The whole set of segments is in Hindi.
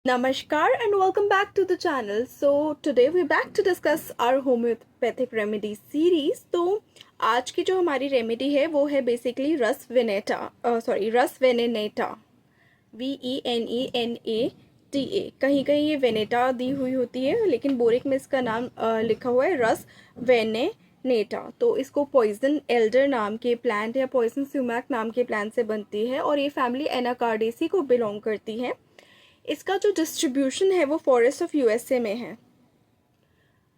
Namaskar and welcome back to the channel. So today we're back to discuss our homeopathic remedy series. तो आज की जो हमारी रेमेडी है वो है बेसिकली रस वेनेटा VENENATA। कहीं कहीं ये वेनेटा दी हुई होती है लेकिन बोरिक में इसका नाम लिखा हुआ है रस वेनेनेटा। तो इसको पॉइजन एल्डर नाम के प्लांट या पॉइजन सुमैक नाम के प्लांट से बनती है और ये फैमिली एनाकार्डेसी को बिलोंग करती है। इसका जो डिस्ट्रीब्यूशन है वो फॉरेस्ट ऑफ यूएसए में है।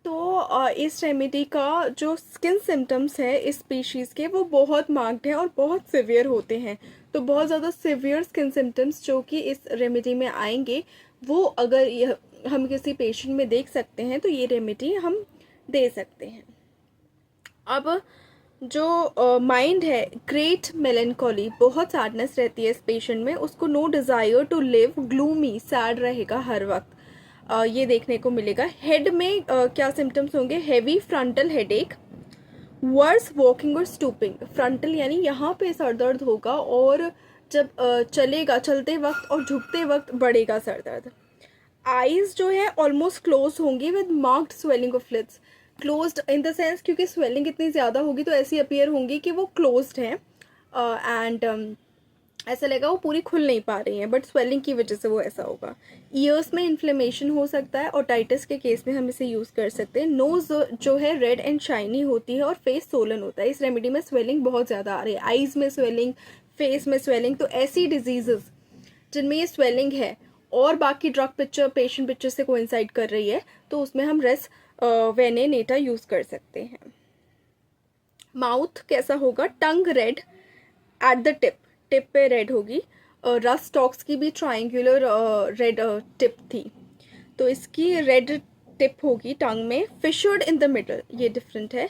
तो इस रेमेडी का जो स्किन सिम्टम्स है इस स्पीशीज़ के वो बहुत मार्क्ड हैं और बहुत सिवियर होते हैं। तो बहुत ज़्यादा सिवियर स्किन सिम्टम्स जो कि इस रेमेडी में आएंगे वो अगर हम किसी पेशेंट में देख सकते हैं तो ये रेमेडी हम दे सकते हैं। अब जो माइंड है ग्रेट मेलेंकोली, बहुत सैडनेस रहती है इस पेशेंट में, उसको no desire to live, gloomy sad रहेगा हर वक्त, ये देखने को मिलेगा। हेड में क्या सिम्टम्स होंगे? Heavy frontal headache, worse walking और स्टूपिंग। फ्रंटल यानी यहाँ पे सर दर्द होगा और जब चलते वक्त और झुकते वक्त बढ़ेगा सर दर्द। आईज जो है ऑलमोस्ट क्लोज होंगी with marked swelling of lids. Closed in the sense क्योंकि स्वेलिंग इतनी ज़्यादा होगी तो ऐसी अपीयर होंगी कि वो क्लोज्ड हैं एंड ऐसा लगेगा वो पूरी खुल नहीं पा रही हैं, बट स्वेलिंग की वजह से वो ऐसा होगा। ईयर्स में इन्फ्लेमेशन हो सकता है और टाइटस के केस में हम इसे यूज़ कर सकते हैं। नोज़ जो है रेड एंड शाइनी होती है और फेस सोलन होता है। इस रेमेडी में स्वेलिंग बहुत ज़्यादा आ रही है, आईज़ में स्वेलिंग, फेस में स्वेलिंग। तो ऐसी डिजीज़ जिनमें ये स्वेलिंग है और बाकी ड्रग पिक्चर पेशेंट पिक्चर से कोइंसाइड कर रही है तो उसमें हम रस वेनेनेटा यूज़ कर सकते हैं। माउथ कैसा होगा? टंग रेड एट द टिप पे रेड होगी। रस टॉक्स की भी ट्राइंगुलर रेड टिप थी, तो इसकी रेड टिप होगी टंग में। फिशर्ड इन द मिडल, ये डिफरेंट है,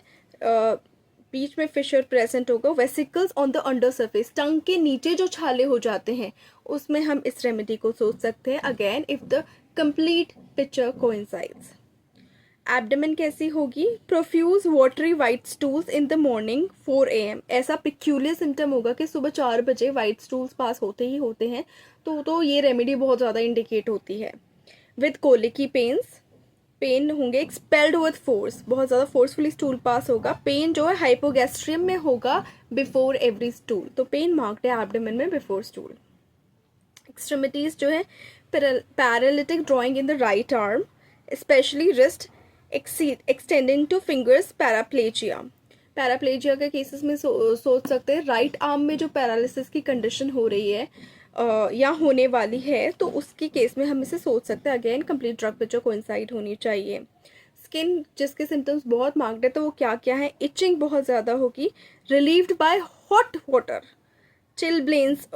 बीच में फिशर प्रेजेंट होगा। Vesicles on the under surface, tongue के नीचे जो छाले हो जाते हैं उसमें हम इस रेमेडी को सोच सकते हैं। Again if the complete picture coincides. Abdomen कैसी होगी? Profuse watery white stools in the morning 4 AM। ऐसा पिक्यूलियर सिम्टम होगा कि सुबह 4 बजे वाइट स्टूल्स पास होते ही होते हैं, तो ये रेमेडी बहुत ज़्यादा इंडिकेट होती है। विद कोलिकी पेन्स, पेन होंगे एक्सपेल्ड विद फोर्स, बहुत ज़्यादा फोर्सफुली स्टूल पास होगा। पेन जो है हाइपोगैस्ट्रियम में होगा बिफोर एवरी स्टूल, तो पेन मार्क्ड है एब्डोमेन में बिफोर स्टूल। एक्सट्रीमिटीज़ जो है paralytic drawing in the right arm, especially wrist extending to fingers, paraplegia के केसेस में सोच सकते हैं। राइट आर्म में जो पैरालिसिस की कंडीशन हो रही है या होने वाली है तो उसके केस में हम इसे सोच सकते हैं। Again complete drug picture coincide होनी चाहिए। स्किन जिसके सिम्टम्स बहुत मार्क्ड है तो वो क्या क्या है? इचिंग बहुत ज़्यादा होगी, relieved by hot water. Chilblains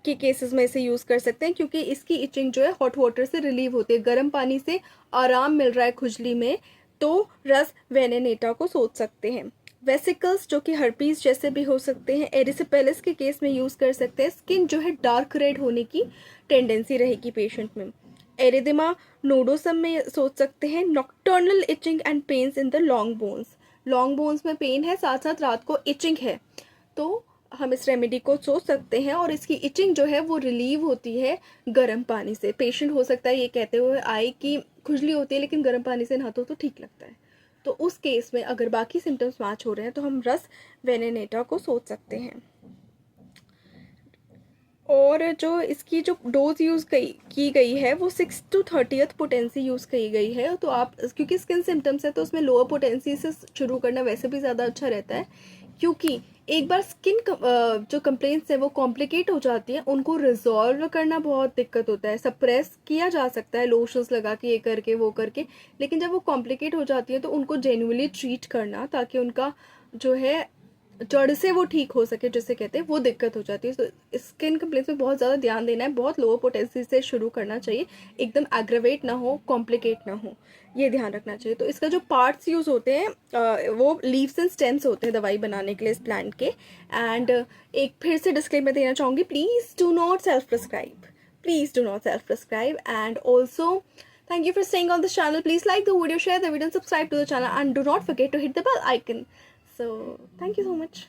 के केसेस में इसे यूज़ कर सकते हैं क्योंकि इसकी इचिंग जो है हॉट वाटर से रिलीव होती है, गर्म पानी से आराम मिल रहा है खुजली में, तो रस वेनेनेटा को सोच सकते हैं। वेसिकल्स जो कि हर्पीज जैसे भी हो सकते हैं, एरिसिपेलिस के केस में यूज़ कर सकते हैं। स्किन जो है डार्क रेड होने की टेंडेंसी रहेगी पेशेंट में। एरिदिमा नोडोसम में सोच सकते हैं। Nocturnal etching and pains in the long bones में पेन है, साथ साथ रात को इचिंग है, तो हम इस रेमेडी को सोच सकते हैं। और इसकी इचिंग जो है वो रिलीव होती है गर्म पानी से। पेशेंट हो सकता है ये कहते हुए आए कि खुजली होती है लेकिन गर्म पानी से नहाते हो तो ठीक लगता है, तो उस केस में अगर बाकी सिम्टम्स मैच हो रहे हैं तो हम रस वेनेनेटा को सोच सकते हैं। और जो इसकी जो डोज यूज़ की गई है वो 6 to 30th पोटेंसी यूज़ की गई है। तो आप क्योंकि स्किन सिम्टम्स है तो उसमें लोअर पोटेंसी से शुरू करना वैसे भी ज़्यादा अच्छा रहता है, क्योंकि एक बार स्किन जो कंप्लेंट्स है वो कॉम्प्लिकेट हो जाती है, उनको रिजॉल्व करना बहुत दिक्कत होता है। सप्रेस किया जा सकता है लोशंस लगा के, ये करके वो करके, लेकिन जब वो कॉम्प्लिकेट हो जाती है तो उनको जेन्युइनली ट्रीट करना ताकि उनका जो है जड़ से वो ठीक हो सके जिसे कहते हैं, वो दिक्कत हो जाती है। तो स्किन कंप्लेंट्स में बहुत ज़्यादा ध्यान देना है, बहुत लोअर पोटेंसी से शुरू करना चाहिए, एकदम एग्रेवेट ना हो, कॉम्प्लिकेट ना हो, ये ध्यान रखना चाहिए। तो इसका जो पार्ट्स यूज़ होते हैं वो लीव्स एंड स्टेम्स होते हैं दवाई बनाने के लिए इस प्लांट के। एंड एक फिर से डिस्क्लेमर देना चाहूँगी, please do not self prescribe and also thank you for staying on this channel. Please like the video, share the video and subscribe to the channel, and do not forget to hit the bell icon. So thank you so much.